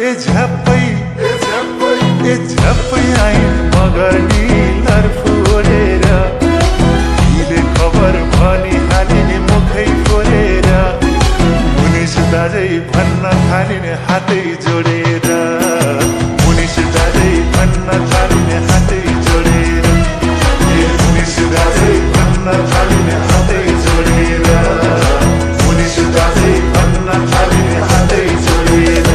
झ्याप्पै आइन् मगर निलर फोरेर हिले खबर भनिहालिने मुखै फोरेर मुनिस दाजै भन्न थालिने हातै जोडेर मुनिस दाजै भन्न थालिने हातै जोडेर मुनिस दाजै भन्न थालिने हातै जोडेर मुनिस दाजै भन्न थालिने हातै जोडेर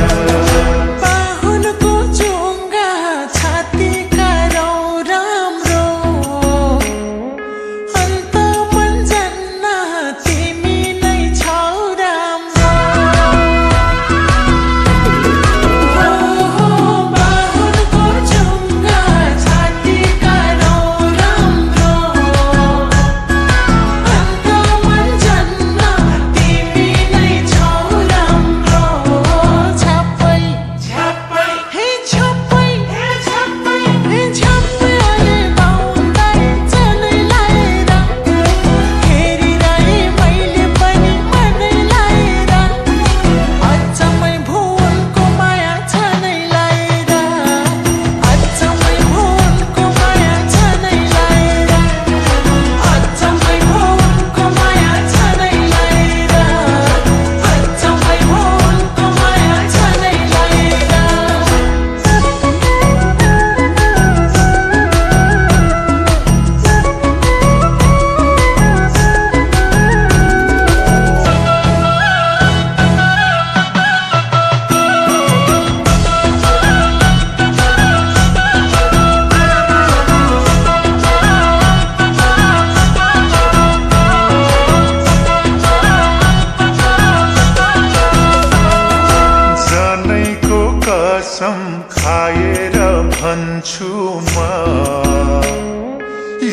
कसम खाएर भन्छु म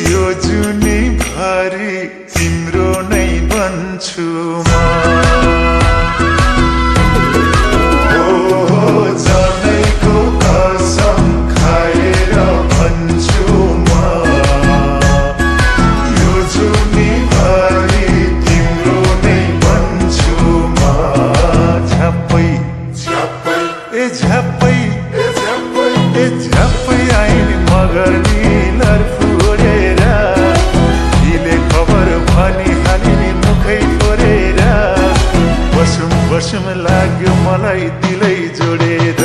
यो जुनी भरि तिम्रो नै बन्छु म जनैको कसम खाएर भन्छु म यो जुनी भरि तिम्रो नै बन्छु म झ्याप्पै आइन् मगर निलर फोरेर हिले खबर भनिहालिने मुखै फोरेर बसुम लाग्यो मलाई दिलै जोडेर